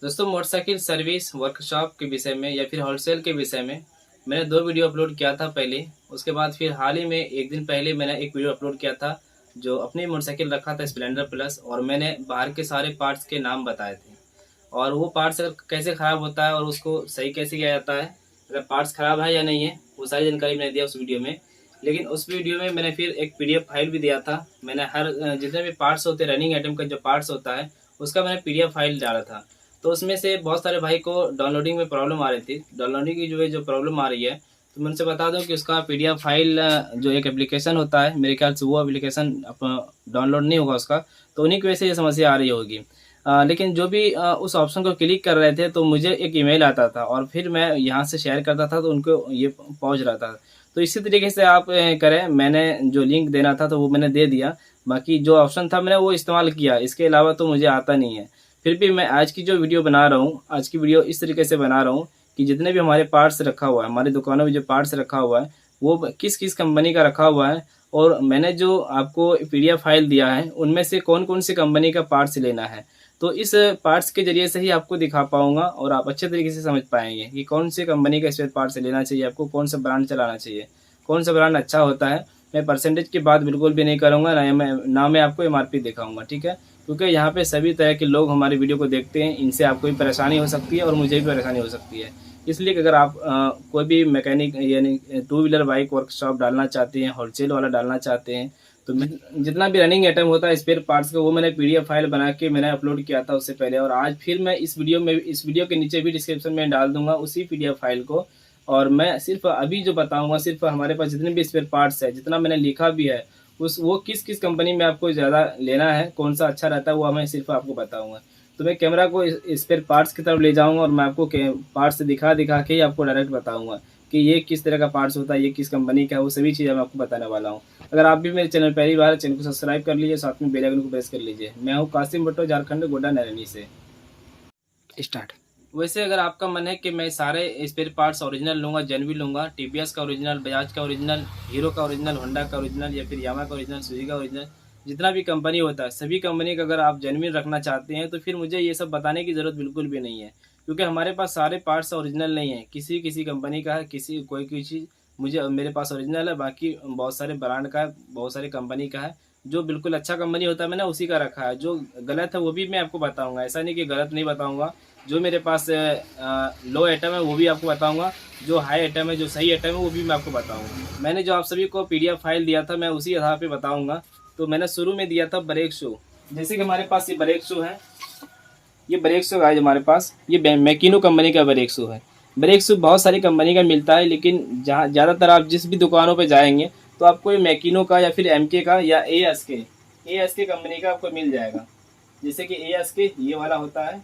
दोस्तों, motorcycle service workshop के विषय में या फिर होलसेल के विषय में मैंने 2 वीडियो अपलोड किया था पहले। उसके बाद फिर हाल ही में 1 दिन पहले मैंने एक वीडियो अपलोड किया था जो अपनी मोटरसाइकिल रखा था स्प्लेंडर प्लस, और मैंने बाहर के सारे पार्ट्स के नाम बताए थे और वो पार्ट्स अगर कैसे ख़राब होता है और उसको सही कैसे किया जाता है, अगर पार्ट्स ख़राब है या नहीं है, वो सारी जानकारी मैंने दिया उस वीडियो में। लेकिन उस वीडियो में मैंने फिर एक पीडीएफ फाइल भी दिया था। मैंने हर जितने भी पार्ट्स होते हैं, रनिंग आइटम का जो पार्ट्स होता है उसका मैंने पीडीएफ फाइल डाला था। तो उसमें से बहुत सारे भाई को डाउनलोडिंग में प्रॉब्लम आ रही थी। डाउनलोडिंग की जो प्रॉब्लम आ रही है, तो मैं उनसे बता दूं कि उसका पीडीएफ फाइल जो एक एप्लीकेशन होता है, मेरे ख्याल से वो एप्लीकेशन डाउनलोड नहीं होगा उसका, तो उन्हीं की वजह से ये समस्या आ रही होगी। लेकिन जो भी उस ऑप्शन को क्लिक कर रहे थे तो मुझे एक ईमेल आता था और फिर मैं यहाँ से शेयर करता था तो उनको ये पहुँच रहा था। तो इसी तरीके से आप करें। मैंने जो लिंक देना था तो वो मैंने दे दिया, बाकी जो ऑप्शन था मैंने वो इस्तेमाल किया, इसके अलावा तो मुझे आता नहीं है। फिर भी मैं आज की जो वीडियो बना रहा हूँ, आज की वीडियो इस तरीके से बना रहा हूँ कि जितने भी हमारे पार्ट्स रखा हुआ है, हमारी दुकानों में जो पार्ट्स रखा हुआ है वो किस किस कंपनी का रखा हुआ है, और मैंने जो आपको पीडीएफ फाइल दिया है उनमें से कौन कौन सी कंपनी का पार्ट्स लेना है। तो इस पार्ट्स के जरिए से ही आपको दिखा पाऊंगा और आप अच्छे तरीके से समझ पाएंगे कि कौन सी कंपनी का स्पेयर पार्ट्स लेना चाहिए, आपको कौन सा ब्रांड चलाना चाहिए, कौन सा ब्रांड अच्छा होता है। मैं परसेंटेज की बात बिल्कुल भी नहीं करूँगा, ना मैं आपको एमआरपी दिखाऊंगा, ठीक है। क्योंकि यहाँ पे सभी तरह के लोग हमारी वीडियो को देखते हैं, इनसे आपको भी परेशानी हो सकती है और मुझे भी परेशानी हो सकती है। इसलिए कि अगर आप कोई भी मैकेनिक यानी टू व्हीलर बाइक वर्कशॉप डालना चाहते हैं, होलसेल वाला डालना चाहते हैं, तो मैं जितना भी रनिंग आइटम होता है स्पेयर पार्ट्स का, वो मैंने पीडीएफ फाइल बना के मैंने अपलोड किया था उससे पहले। और आज फिर मैं इस वीडियो के नीचे भी डिस्क्रिप्शन में डाल दूंगा उसी पीडीएफ फाइल को। और मैं सिर्फ अभी जो बताऊंगा, सिर्फ हमारे पास जितने भी स्पेयर पार्ट्स है, जितना मैंने लिखा भी है, उस वो किस किस कंपनी में आपको ज़्यादा लेना है, कौन सा अच्छा रहता है, वो मैं सिर्फ आपको बताऊंगा। तो मैं कैमरा को स्पेयर पार्ट्स की तरफ ले जाऊंगा और मैं आपको पार्ट्स दिखा दिखा के ही आपको डायरेक्ट बताऊंगा कि ये किस तरह का पार्ट्स होता है, ये किस कंपनी का है, वो सभी चीज़ें मैं आपको बताने वाला हूँ। अगर आप भी मेरे चैनल पहली बार, चैनल को सब्सक्राइब कर लीजिए, साथ में बेल आइकन को प्रेस कर लीजिए। मैं हूँ कासिम भट्टो, झारखंड, गोड्डा नैनी से। स्टार्ट। वैसे अगर आपका मन है कि मैं सारे स्पेयर पार्ट्स ओरिजिनल लूँगा, जेन्युइन लूँगा, टीवीएस का ओरिजिनल, बजाज का ओरिजिनल, हीरो का ओरिजिनल, होंडा का ओरिजिनल या फिर यामा का ओरिजिनल, सुजुकी का ओरिजिनल, जितना भी कंपनी होता है सभी कंपनी का अगर आप जेन्युइन रखना चाहते हैं तो फिर मुझे ये सब बताने की ज़रूरत बिल्कुल भी नहीं है। क्योंकि हमारे पास सारे पार्ट्स ओरिजिनल नहीं है, किसी किसी कंपनी का है, किसी कोई कोई चीज़ मुझे मेरे पास ओरिजिनल है, बाकी बहुत सारे ब्रांड का है, बहुत सारे कंपनी का है। जो बिल्कुल अच्छा कंपनी होता है मैंने उसी का रखा है, जो गलत है वो भी मैं आपको बताऊंगा, ऐसा नहीं कि गलत नहीं बताऊंगा। जो मेरे पास लो आइटम है वो भी आपको बताऊंगा, जो हाई आइटम है, जो सही आइटम है वो भी मैं आपको बताऊंगा। मैंने जो आप सभी को पीडीएफ फाइल दिया था मैं उसी आधार पे बताऊंगा। तो मैंने शुरू में दिया था ब्रेक शू। जैसे कि हमारे पास ये ब्रेक शू है, ये ब्रेक शू है हमारे पास, ये मैकिनो कंपनी का ब्रेक शू है। ब्रेक शू बहुत सारी कंपनी का मिलता है, लेकिन जहाँ ज़्यादातर आप जिस भी दुकानों पर जाएंगे तो आपको ये मैकिनो का या फिर एमके का या ए एस के कंपनी का आपको मिल जाएगा। जैसे कि ए एस के ये वाला होता है,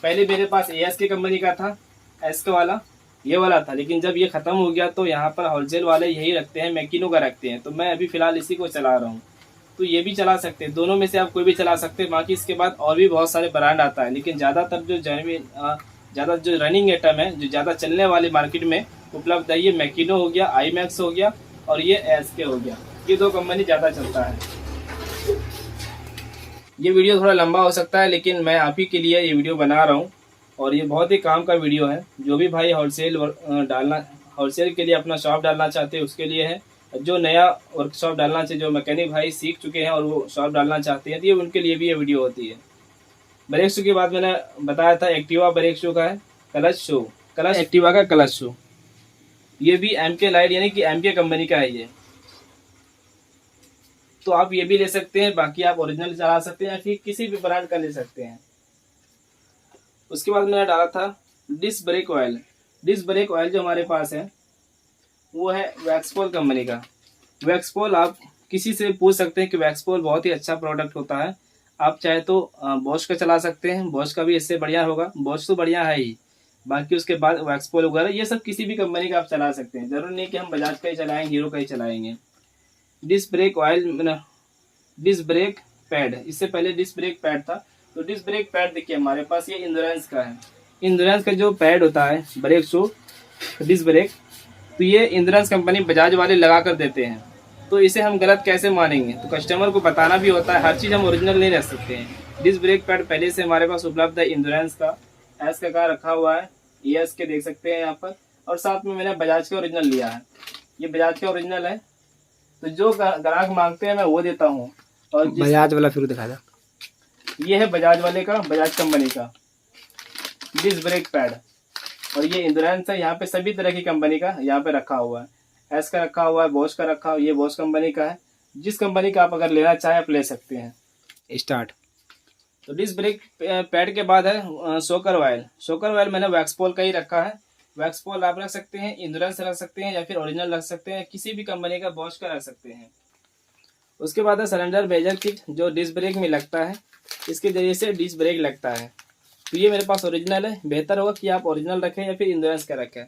पहले मेरे पास ए एस के कंपनी का था, एस के वाला ये वाला था, लेकिन जब ये ख़त्म हो गया तो यहाँ पर होलसेल वाले यही रखते हैं, मैकिनो का रखते हैं। तो मैं अभी फ़िलहाल इसी को चला रहा हूँ। तो ये भी चला सकते हैं, दोनों में से आप कोई भी चला सकते हैं। बाकी इसके बाद और भी बहुत सारे ब्रांड आता है, लेकिन ज़्यादातर जो ज़्यादा जो रनिंग आइटम है, जो ज़्यादा चलने वाले मार्केट में उपलब्ध है, ये मैकिनो हो गया, आई मैक्स हो गया और ये एस के हो गया। ये 2 कंपनी ज़्यादा चलता है। ये वीडियो थोड़ा लंबा हो सकता है, लेकिन मैं आप ही के लिए ये वीडियो बना रहा हूँ और ये बहुत ही काम का वीडियो है। जो भी भाई होलसेल के लिए अपना शॉप डालना चाहते हैं उसके लिए है, जो नया वर्कशॉप डालना चाहिए, जो मैकेनिक भाई सीख चुके हैं और वो शॉप डालना चाहते हैं, तो ये उनके लिए भी ये वीडियो होती है। ब्रेक शू की बात मैंने बताया था, एक्टिवा ब्रेक शू का है, क्लच एक्टिवा का क्लच शू, ये भी एमके लाइट यानी कि एमके कंपनी का है ये। तो आप ये भी ले सकते हैं, बाकी आप ओरिजिनल चला सकते हैं या फिर किसी भी ब्रांड का ले सकते हैं। उसके बाद मैंने डाला था disc brake oil. Disc brake oil जो हमारे पास है वो है वैक्सपोल कंपनी का। वैक्सपोल आप किसी से पूछ सकते हैं कि वैक्सपोल बहुत ही अच्छा प्रोडक्ट होता है। आप चाहे तो बॉश का चला सकते हैं, बॉश का भी इससे बढ़िया होगा, बॉश तो बढ़िया है ही। बाकी उसके बाद वैक्सपोल वगैरह ये सब किसी भी कंपनी का आप चला सकते हैं, जरूरी नहीं कि हम बजाज का ही चलाएंगे, हीरो का ही चलाएंगे। Disc brake oil, disc brake pad, इससे पहले डिस्क ब्रेक पैड था। तो डिस्क ब्रेक पैड देखिए हमारे पास ये इंश्योरेंस का है। इंश्योरेंस का जो पैड होता है ब्रेक शू डिस्क ब्रेक, तो ये इंश्योरेंस कंपनी बजाज वाले लगा कर देते हैं। तो इसे हम गलत कैसे मानेंगे? तो कस्टमर को बताना भी होता है, हर चीज़ हम ओरिजिनल नहीं रख सकते हैं। डिस्क ब्रेक पैड पहले से हमारे पास उपलब्ध है, इंश्योरेंस का एस का रखा हुआ है, ES के देख सकते हैं यहाँ पर, और साथ में मैंने बजाज का ओरिजिनल लिया है, ये बजाज का ओरिजिनल है। तो जो ग्राहक मांगते हैं मैं वो देता हूँ। और बजाज वाला फिर दिखा दो, ये है बजाज वाले का, बजाज कंपनी का डिस्क ब्रेक पैड, और ये इंश्योरेंस है। यहाँ पे सभी तरह की कंपनी का यहाँ पे रखा हुआ है, एस का रखा हुआ है, बॉश का रखा हुआ है, ये बॉश कंपनी का है। जिस कंपनी का आप अगर लेना चाहें आप ले सकते हैं। स्टार्ट। तो डिस्क ब्रेक पैड के बाद है शॉकर ऑयल। शॉकर ऑयल मैंने वैक्सपोल का ही रखा है, वैक्सपोल आप रख सकते हैं, इंश्योरेंस रख सकते हैं, या फिर ओरिजिनल रख सकते हैं, किसी भी कंपनी का बॉश का रख सकते हैं। उसके बाद है सिलेंडर बेजर किट, जो डिस्क ब्रेक में लगता है, इसके जरिए से डिस्क ब्रेक लगता है। तो ये मेरे पास ओरिजिनल है, बेहतर होगा कि आप ओरिजिनल रखें या फिर इंश्योरेंस का रखें।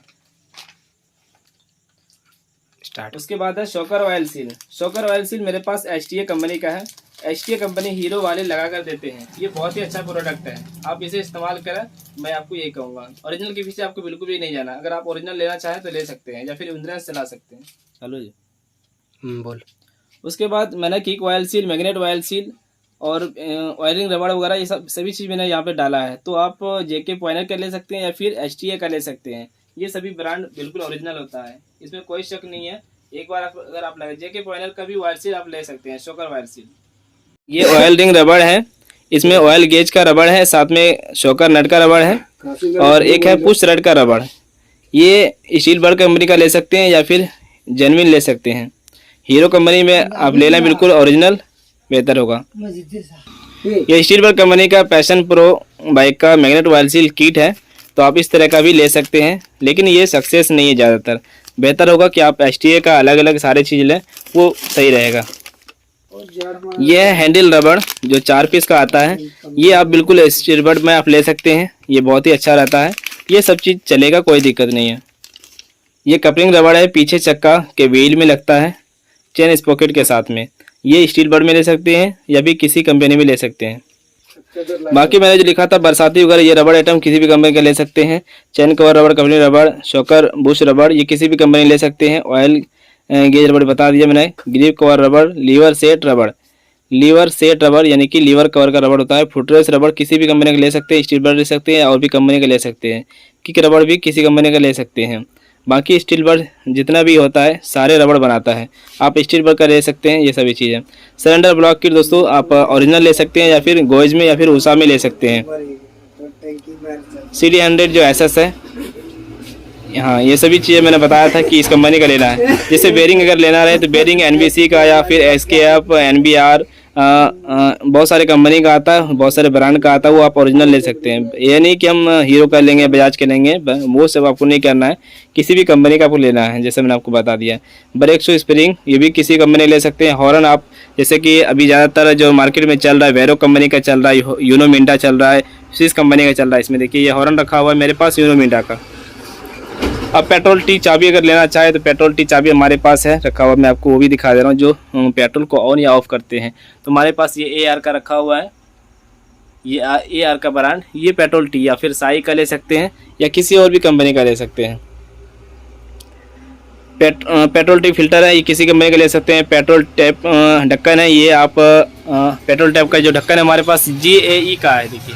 स्टार्ट। उसके बाद है shocker oil seal. Shocker oil seal मेरे पास HTA कंपनी का है, HTA कंपनी हीरो वाले लगा कर देते हैं, ये बहुत ही अच्छा प्रोडक्ट है, आप इसे इस्तेमाल करें, मैं आपको यही कहूँगा। ओरिजिनल के पीछे आपको बिल्कुल भी नहीं जाना, अगर आप ओरिजिनल लेना चाहें तो ले सकते हैं, या फिर इंश्योरेंस चला सकते हैं। चलो जी बोल। उसके बाद मैंने kick oil seal, magnet oil seal और वायरिंग रबड़ वगैरह ये सभी चीज़ मैंने यहाँ पे डाला है। तो आप JK पॉइनर का ले सकते हैं या फिर HTA का ले सकते हैं, ये सभी ब्रांड बिल्कुल ओरिजिनल होता है, इसमें कोई शक नहीं है। एक बार अगर आप लगे JK पॉइनर का भी ऑयल सील आप ले सकते हैं, शॉकर ऑयल सील। ये ऑयल रिंग रबड़ है, इसमें ऑयल गेज का रबड़ है, साथ में शॉकर नट का रबड़ है, और एक है पुश रड का रबड़। ये स्टील बर्ड कंपनी का ले सकते हैं या फिर जेन्युइन ले सकते हैं। हीरो कंपनी में आप ले लें, बिल्कुल ओरिजिनल बेहतर होगा। ये स्टील बर्ड कंपनी का पैशन प्रो बाइक का मैग्नेट ऑयल सील किट है, तो आप इस तरह का भी ले सकते हैं, लेकिन ये सक्सेस नहीं है ज़्यादातर। बेहतर होगा कि आप HTA का अलग अलग सारे चीज़ लें, वो सही रहेगा। ये है हैंडल रबड़, जो 4 पीस का आता है, ये आप बिल्कुल स्टील बर्ड में आप ले सकते हैं, ये बहुत ही अच्छा रहता है, ये सब चीज़ चलेगा, कोई दिक्कत नहीं है। ये कपलिंग रबड़ है, पीछे चक्का के व्हील में लगता है, चेन स्पॉकेट के साथ में। ये स्टील बर्ड में ले सकते हैं या भी किसी कंपनी में ले सकते हैं। बाकी मैंने जो लिखा था बरसाती वगैरह, ये रबड़ आइटम किसी भी कंपनी का ले सकते हैं। चैन कवर रबड़, कपलिंग रबड़, शॉकर बुश रबड़, ये किसी भी कंपनी ले सकते हैं। ऑयल गेज रबड़ बता दिया मैंने। ग्रिप कवर रबड़, लीवर सेट रबड़, लीवर सेट रबड़ यानी कि लीवर कवर का रबड़ होता है। फुटरेस रबड़ किसी भी कंपनी का ले सकते हैं, स्टील बर्ड ले सकते हैं, और भी कंपनी का ले सकते हैं। किक रबड़ भी किसी कंपनी का ले सकते हैं। बाकी स्टील बर्ड जितना भी होता है सारे रबड़ बनाता है, आप स्टील बर्ड का ले सकते हैं, ये सभी चीज़ें। सिलेंडर ब्लॉक किट दोस्तों आप ओरिजिनल ले सकते हैं या फिर गोइज में या फिर उषा में ले सकते हैं। CD100 जो SS है, हाँ ये सभी चीज़ें मैंने बताया था कि इस कंपनी का लेना है। जैसे बेरिंग अगर लेना रहे तो बेरिंग NBC का या फिर SKF, NBR, बहुत सारे कंपनी का आता है, बहुत सारे ब्रांड का आता है, वो आप ओरिजिनल ले सकते हैं। ये नहीं कि हम हीरो का लेंगे, बजाज के लेंगे, वो सब आपको नहीं करना है, किसी भी कंपनी का आपको लेना है, जैसे मैंने आपको बता दिया। ब्रेक शू स्प्रिंग ये भी किसी कंपनी ले सकते हैं। हॉर्न आप जैसे कि अभी ज़्यादातर जो मार्केट में चल रहा है वेरो कंपनी का चल रहा है, यूनो मिंडा चल रहा है, स्विस कंपनी का चल रहा है। इसमें देखिए ये हॉर्न रखा हुआ है मेरे पास यूनो मिंडा का। अब पेट्रोल टी चाबी अगर लेना चाहे तो पेट्रोल टी चाबी हमारे पास है रखा हुआ, मैं आपको वो भी दिखा दे रहा हूँ, जो पेट्रोल को ऑन या ऑफ करते हैं। तो हमारे पास ये AR का रखा हुआ है, ये AR का ब्रांड, ये पेट्रोल टी या फिर साई का ले सकते हैं या किसी और भी कंपनी का ले सकते हैं। पेट्रोल टी फिल्टर है, ये किसी कंपनी का ले सकते हैं। पेट्रोल टैप ढक्कन है, ये आप पेट्रोल टैप का जो ढक्कन है हमारे पास GAE का है, देखिए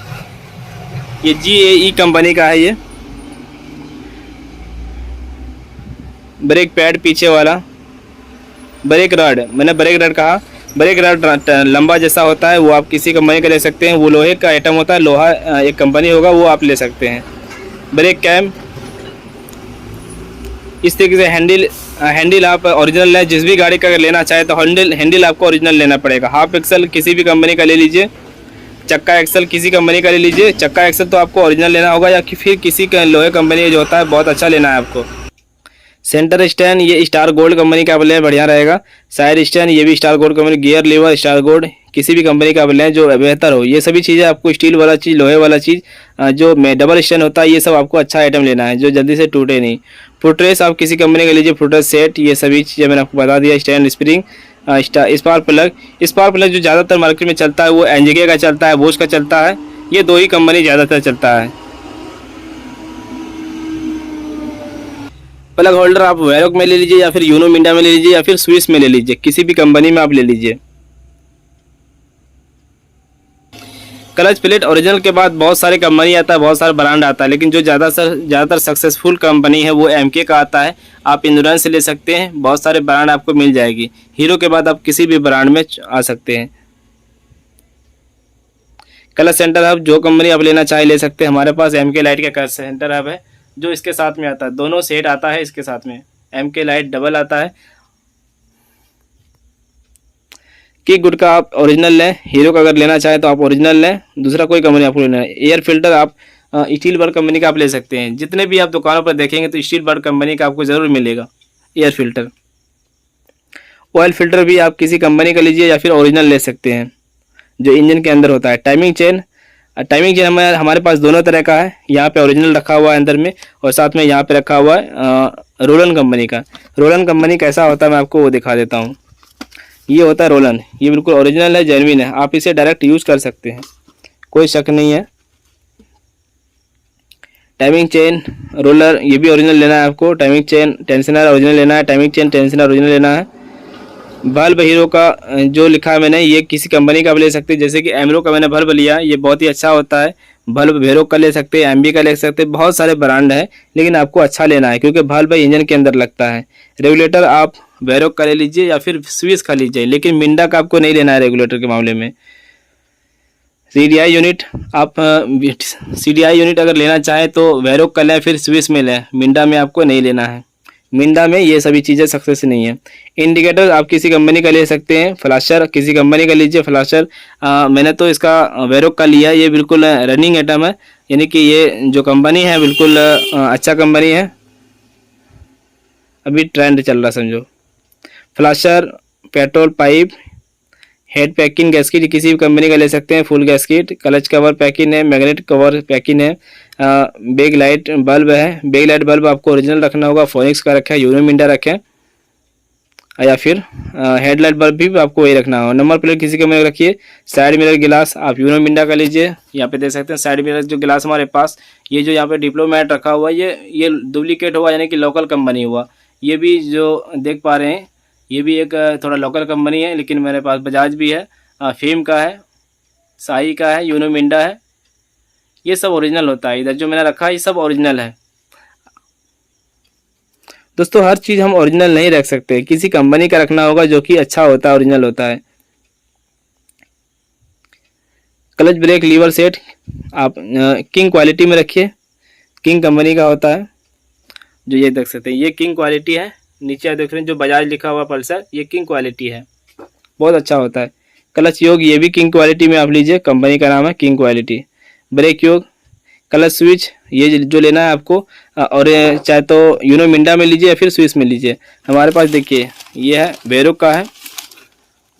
ये GAE कंपनी का है। ये ब्रेक पैड पीछे वाला, ब्रेक रड, मैंने ब्रेक रड कहा, ब्रेक रड लंबा जैसा होता है, वो आप किसी कंपनी का ले सकते हैं। वो लोहे का आइटम होता है, लोहा एक कंपनी होगा, वो आप ले सकते हैं। ब्रेक कैम, इस तरीके से हैंडल आप ओरिजिनल है, जिस भी गाड़ी का अगर लेना चाहे तो हैंडल आपको ओरिजिनल लेना पड़ेगा। हाफ एक्सल किसी भी कंपनी का ले लीजिए, चक्का एक्सल किसी कंपनी का ले लीजिए। चक्का एक्सल तो आपको ओरिजिनल लेना होगा या फिर किसी लोहे कंपनी जो होता है बहुत अच्छा लेना है आपको। सेंटर स्टैंड ये स्टार गोल्ड कंपनी का लें, बढ़िया रहेगा। साइड स्टैंड ये भी star gold company, gear lever star gold किसी भी कंपनी का लें जो बेहतर हो। ये सभी चीज़ें आपको स्टील वाला चीज़, लोहे वाला चीज़, जो डबल स्टैंड होता है, ये सब आपको अच्छा आइटम लेना है जो जल्दी से टूटे नहीं। फुटरेस आप किसी कंपनी का लीजिए, फुटरेस सेट, ये सभी चीज़ें मैंने आपको बता दिया। स्टैंड स्प्रिंग, स्पार्क प्लग जो ज़्यादातर मार्केट में चलता है वो NGK का चलता है, बोश का चलता है, ये दो ही कंपनी ज़्यादातर चलता है। प्लग होल्डर आप वेरोक में ले लीजिए या फिर यूनो मिंडा में ले लीजिए या फिर स्विस में ले लीजिए, किसी भी कंपनी में आप ले लीजिए। क्लच प्लेट ओरिजिनल के बाद बहुत सारे कंपनी आता है, बहुत सारे ब्रांड आता है, लेकिन जो ज़्यादातर सक्सेसफुल कंपनी है वो एमके का आता है। आप इंश्योरेंस से ले सकते हैं, बहुत सारे ब्रांड आपको मिल जाएगी। हीरो के बाद आप किसी भी ब्रांड में आ सकते हैं। क्लच सेंटर हब जो कंपनी आप लेना चाहे ले सकते हैं। हमारे पास एमके लाइट का क्लच सेंटर हब है जो इसके साथ में आता है, दोनों सेट आता है इसके साथ में। एमके लाइट डबल आता है। किक गुड का आप ओरिजिनल लें, हीरो का अगर लेना चाहे तो आप ओरिजिनल लें, दूसरा कोई कंपनी आपको लेना है। एयर फिल्टर आप स्टील बर्ड कंपनी का आप ले सकते हैं। जितने भी आप दुकानों पर देखेंगे तो स्टील बर्ड कंपनी का आपको ज़रूर मिलेगा एयर फिल्टर। ऑयल फिल्टर भी आप किसी कंपनी का लीजिए या फिर ओरिजिनल ले सकते हैं जो इंजन के अंदर होता है। टाइमिंग चेन हमारे पास दोनों तरह का है। यहाँ पे ओरिजिनल रखा हुआ है अंदर में और साथ में यहाँ पे रखा हुआ है रोलन कंपनी का। रोलन कंपनी कैसा होता है मैं आपको वो दिखा देता हूँ। ये होता है रोलन, ये बिल्कुल ओरिजिनल है, जेन्युइन है, आप इसे डायरेक्ट यूज़ कर सकते हैं, कोई शक नहीं है। टाइमिंग चेन रोलर ये भी ओरिजिनल लेना है आपको। टाइमिंग चेन टेंशनर ओरिजिनल लेना है, टाइमिंग चेन टेंशनर ओरिजिनल लेना है। बल्ब हीरो का जो लिखा है मैंने, ये किसी कंपनी का भी ले सकते हैं। जैसे कि एमरो का मैंने बल्ब लिया, ये बहुत ही अच्छा होता है। बल्ब वेरोक का ले सकते हैं, एमबी का ले सकते हैं, बहुत सारे ब्रांड है, लेकिन आपको अच्छा लेना है क्योंकि बल्ब इंजन के अंदर लगता है। रेगुलेटर आप वेरोक का ले लीजिए या फिर स्विस का लीजिए, लेकिन मिंडा का आपको नहीं लेना है रेगुलेटर के मामले में। सीडीआई यूनिट आप सीडीआई यूनिट अगर लेना चाहें तो वेरोक का लें फिर स्विस में लें, मिंडा में आपको नहीं लेना है। मिंडा में ये सभी चीज़ें सक्सेस नहीं है। इंडिकेटर आप किसी कंपनी का ले सकते हैं। फ्लैशर किसी कंपनी का लीजिए। फ्लैशर मैंने तो इसका वेरोक का लिया, ये बिल्कुल रनिंग आइटम है, यानी कि ये जो कंपनी है बिल्कुल अच्छा कंपनी है, अभी ट्रेंड चल रहा समझो। Flasher, petrol pipe, head packing gasket किसी भी कंपनी का ले सकते हैं, full gasket, clutch cover packing है, मैग्नेट कवर पैकिंग है, बैक लाइट बल्ब है। बैक लाइट बल्ब आपको ओरिजिनल रखना होगा, फोनिक्स का रखें, यूनो मिंडा रखें, या फिर हेडलाइट बल्ब भी आपको वही रखना होगा। नंबर प्लेट किसी कंपनी का रखिए। साइड मिरर गिलास आप यूनो मिंडा का लीजिए। यहाँ पे देख सकते हैं साइड मिरर जो गिलास हमारे पास, ये जो यहाँ पे डिप्लोमेट रखा हुआ है ये डुप्लीकेट हुआ, यानी कि लोकल कंपनी हुआ। ये भी जो देख पा रहे हैं ये भी एक थोड़ा लोकल कंपनी है, लेकिन मेरे पास बजाज भी है, फेम का है, साई का है, यूनो मिंडा है, ये सब ओरिजिनल होता है। इधर जो मैंने रखा है ये सब ओरिजिनल है। दोस्तों हर चीज़ हम ओरिजिनल नहीं रख सकते, किसी कंपनी का रखना होगा जो कि अच्छा होता है, ओरिजिनल होता है। क्लच ब्रेक लीवर सेट आप किंग क्वालिटी में रखिए, किंग कंपनी का होता है। जो ये देख सकते हैं ये किंग क्वालिटी है। नीचे आप देख रहे हैं जो बजाज लिखा हुआ पल्सर, ये किंग क्वालिटी है, बहुत अच्छा होता है। क्लच योग ये भी किंग क्वालिटी में आप लीजिए, कंपनी का नाम है किंग क्वालिटी। ब्रेक योग, क्लच स्विच ये जो लेना है आपको, और चाहे तो यूनो मिंडा में लीजिए या फिर स्विस में लीजिए। हमारे पास देखिए ये है वेरोक का है,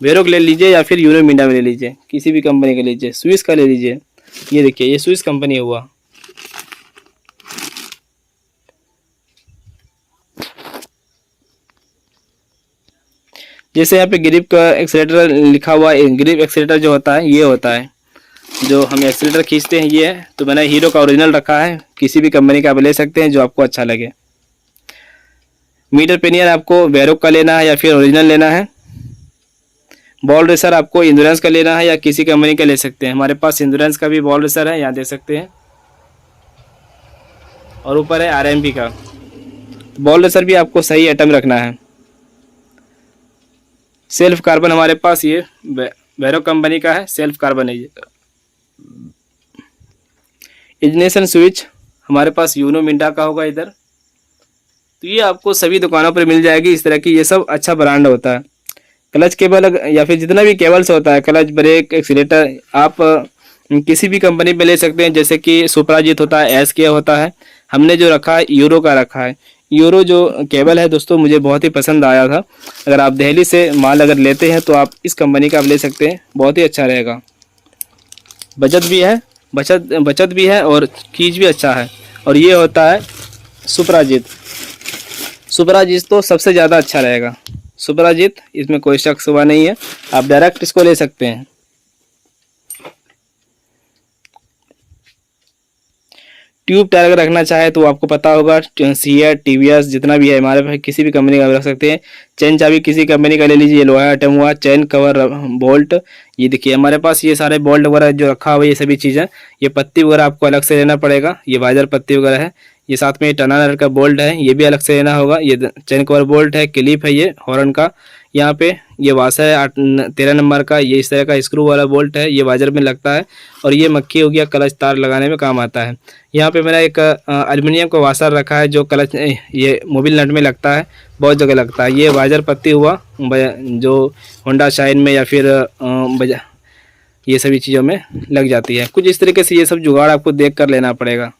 वेरोक ले लीजिए या फिर यूनो मिंडा में ले लीजिए, किसी भी कंपनी का लीजिए। स्विस का ले लीजिए, ये देखिए ये स्विस कंपनी हुआ। जैसे यहाँ पे ग्रिप का एक्सीलेटर लिखा हुआ है, ग्रिप एक्सीलेटर जो होता है ये होता है जो हम एक्सीलेटर खींचते हैं, ये है। तो मैंने हीरो का ओरिजिनल रखा है, किसी भी कंपनी का आप ले सकते हैं जो आपको अच्छा लगे। मीटर पिनियन आपको वेरोक का लेना है या फिर ओरिजिनल लेना है। बॉल रेसर आपको इंश्योरेंस का लेना है या किसी कंपनी का ले सकते हैं। हमारे पास इंश्योरेंस का भी बॉल रेसर है, यहाँ देख सकते हैं, और ऊपर है आरएमबी का। बॉल रेसर भी आपको सही आइटम रखना है। सेल्फ कार्बन हमारे पास ये वेरोक कंपनी का है, सेल्फ कार्बन है ये। इग्निशन स्विच हमारे पास यूनो मिंडा का होगा इधर। तो ये आपको सभी दुकानों पर मिल जाएगी इस तरह की, ये सब अच्छा ब्रांड होता है। क्लच केबल या फिर जितना भी केबल्स होता है, क्लच ब्रेक एक्सीलेटर, आप किसी भी कंपनी पे ले सकते हैं। जैसे कि सुपराजीत होता है, एसके होता है। हमने जो रखा है यूरो का रखा है। यूरो जो केबल है दोस्तों मुझे बहुत ही पसंद आया था। अगर आप दिल्ली से माल अगर लेते हैं तो आप इस कंपनी का आप ले सकते हैं, बहुत ही अच्छा रहेगा। बचत भी है, बचत भी है और खींच भी अच्छा है। और ये होता है सुपराजीत। सुपराजीत तो सबसे ज़्यादा अच्छा रहेगा, सुपराजीत, इसमें कोई शक शुबा नहीं है, आप डायरेक्ट इसको ले सकते हैं। ट्यूब टायर अगर रखना चाहे तो आपको पता होगा सीएट, टीवीएस जितना भी है हमारे पास किसी भी कंपनी का रख सकते हैं। चेन चाबी किसी कंपनी का ले लीजिए, ये लोहा आइटम हुआ, चेन कवर, बोल्ट, ये देखिए हमारे पास ये सारे बोल्ट वगैरह जो रखा हुआ है ये सभी चीज़ें। ये पत्ती वगैरह आपको अलग से लेना पड़ेगा, ये वाइजर पत्ती वगैरह है। ये साथ में टर्नर का बोल्ट है, ये भी अलग से लेना होगा। ये चेन कवर बोल्ट है, क्लिप है ये हॉर्न का, यहाँ पे ये वाशर है 13 नंबर का, ये इस तरह का स्क्रू वाला बोल्ट है, ये वाइजर में लगता है। और ये मक्खी हो गया, क्लच तार लगाने में काम आता है। यहाँ पे मेरा एक एल्युमिनियम का वाशर रखा है जो क्लच ये मोबिल नट में लगता है, बहुत जगह लगता है। ये वाइजर पत्ती हुआ जो होंडा शाइन में या फिर ये सभी चीज़ों में लग जाती है। कुछ इस तरीके से ये सब जुगाड़ आपको देख कर लेना पड़ेगा।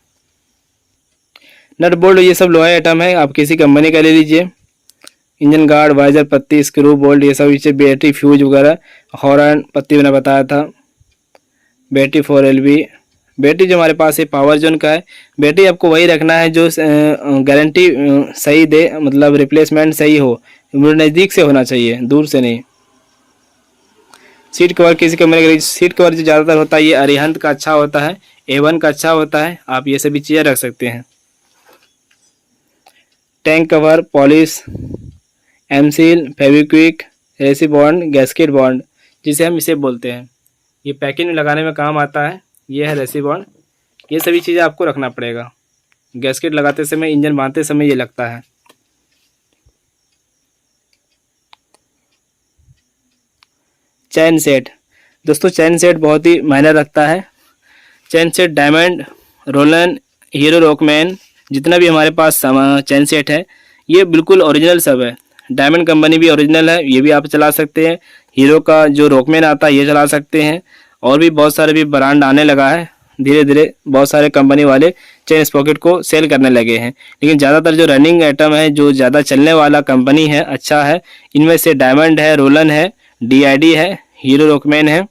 नट बोल्ट ये सब लोहा आइटम है, आप किसी कंपनी का ले लीजिए। इंजन गार्ड, वाइजर पत्ती, स्क्रू बोल्ट, ये सब इसे बैटरी फ्यूज वगैरह, हॉर्न पत्ती मैंने बताया था, बैटरी 4LB। बैटरी जो हमारे पास है पावर जोन का है। बैटरी आपको वही रखना है जो गारंटी सही दे, मतलब रिप्लेसमेंट सही हो, नज़दीक से होना चाहिए, दूर से नहीं। सीट कवर किसी कंपनी का, सीट कवर जो ज़्यादातर होता है ये अरिहंत का अच्छा होता है, A1 का अच्छा होता है, आप ये सभी चीज़ें रख सकते हैं। Tank cover, polish, M-Seal, Fevikwik, रेसी बॉन्ड, गैस्केट बॉन्ड जिसे हम इसे बोलते हैं, ये पैकिंग में लगाने में काम आता है। ये है रेसी बॉन्ड, ये सभी चीज़ें आपको रखना पड़ेगा। गैस्केट लगाते समय, इंजन बांधते समय ये लगता है। चैन सेट दोस्तों, चैन सेट बहुत ही मायने रखता है। चैन सेट डायमंड, रोलन, हीरो, रॉकमैन जितना भी हमारे पास चैन सेट है ये बिल्कुल ओरिजिनल सब है। डायमंड कंपनी भी ओरिजिनल है, ये भी आप चला सकते हैं। हीरो का जो रॉकमैन आता है ये चला सकते हैं। और भी बहुत सारे भी ब्रांड आने लगा है, धीरे धीरे बहुत सारे कंपनी वाले चेन स्पॉकेट को सेल करने लगे हैं। लेकिन ज़्यादातर जो रनिंग आइटम है, जो ज़्यादा चलने वाला कंपनी है, अच्छा है, इनमें से डायमंड है, रोलन है, DID है, हीरो रॉकमैन है,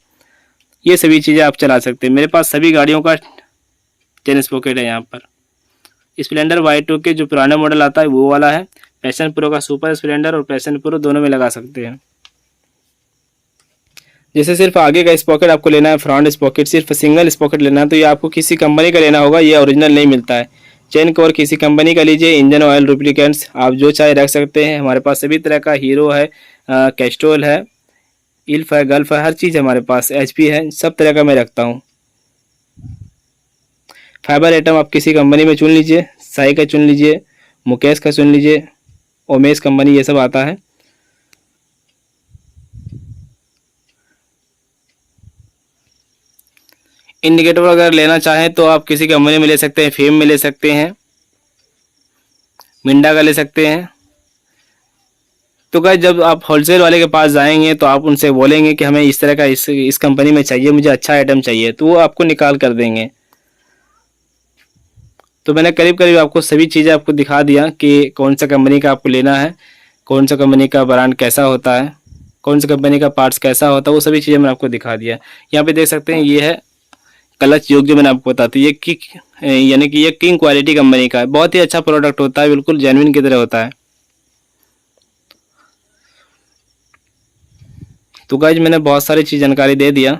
ये सभी चीज़ें आप चला सकते हैं। मेरे पास सभी गाड़ियों का चेन स्पॉकेट है। यहाँ पर स्प्लेंडर Y2 के जो पुराना मॉडल आता है वो वाला है। पैशन प्रो का सुपर स्प्लेंडर और पैशन प्रो दोनों में लगा सकते हैं। जैसे सिर्फ आगे का स्पॉकेट आपको लेना है, फ्रंट स्पॉकेट सिर्फ सिंगल स्पॉकेट लेना है, तो ये आपको किसी कंपनी का लेना होगा, ये ओरिजिनल नहीं मिलता है। चेन कवर किसी कंपनी का लीजिए। इंजन ऑयल, लुब्रिकेंट्स आप जो चाहे रख सकते हैं। हमारे पास सभी तरह का हीरो है, कैस्ट्रोल है, इल्फ है, गल्फ है, हर चीज़ हमारे पास, HP है, सब तरह का मैं रखता हूँ। फाइबर आइटम आप किसी कंपनी में चुन लीजिए, साई का चुन लीजिए, मुकेश का चुन लीजिए, ओमेश कंपनी ये सब आता है। इंडिकेटर अगर लेना चाहें तो आप किसी कंपनी में ले सकते हैं, फेम में ले सकते हैं, मिंडा का ले सकते हैं। तो गाइस जब आप होलसेल वाले के पास जाएंगे तो आप उनसे बोलेंगे कि हमें इस तरह का इस कंपनी में चाहिए, मुझे अच्छा आइटम चाहिए, तो वो आपको निकाल कर देंगे। तो मैंने करीब करीब आपको सभी चीज़ें आपको दिखा दिया कि कौन सा कंपनी का आपको लेना है, कौन सा कंपनी का ब्रांड कैसा होता है, कौन सा कंपनी का पार्ट्स कैसा होता है, वो सभी चीज़ें मैंने आपको दिखा दिया। यहाँ पे देख सकते हैं ये है क्लच योग जो मैंने आपको बताती, ये किक यानी कि ये किंग क्वालिटी कंपनी का है, बहुत ही अच्छा प्रोडक्ट होता है, बिल्कुल जेन्युइन की तरह होता है। तो गाइज मैंने बहुत सारी चीज़ जानकारी दे दिया।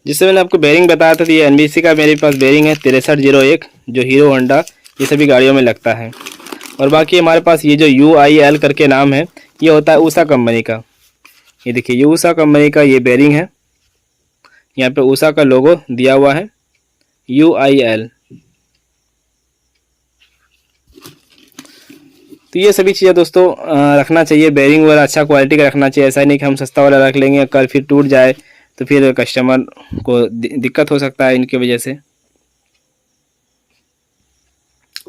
जिससे मैंने आपको बेरिंग बताया था, ये NBC का मेरे पास बेरिंग है 6301 जो हीरो होंडा ये सभी गाड़ियों में लगता है। और बाकी हमारे पास ये जो UIL करके नाम है ये होता है उषा कंपनी का। ये देखिए ये उषा कंपनी का ये बेरिंग है, यहाँ पे उषा का लोगो दिया हुआ है UIL। तो ये सभी चीज़ें दोस्तों रखना चाहिए, बेरिंग वगैरह अच्छा क्वालिटी का रखना चाहिए। ऐसा नहीं कि हम सस्ता वाला रख लेंगे, कल फिर टूट जाए तो फिर कस्टमर को दिक्कत हो सकता है इनकी वजह से।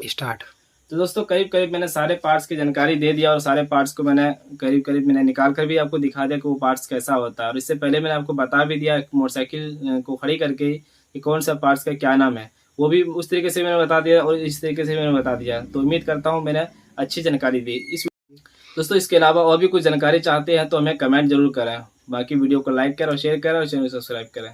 स्टार्ट। तो दोस्तों करीब करीब मैंने सारे पार्ट्स की जानकारी दे दिया और सारे पार्ट्स को मैंने करीब करीब मैंने निकाल कर भी आपको दिखा दिया कि वो पार्ट्स कैसा होता है। और इससे पहले मैंने आपको बता भी दिया मोटरसाइकिल को खड़ी करके कि कौन सा पार्ट्स का क्या नाम है, वो भी उस तरीके से मैंने बता दिया और इस तरीके से मैंने बता दिया। तो उम्मीद करता हूँ मैंने अच्छी जानकारी दी। दोस्तों इसके अलावा और भी कुछ जानकारी चाहते हैं तो हमें कमेंट जरूर करें। बाकी वीडियो को लाइक करें और शेयर करें और चैनल को सब्सक्राइब करें।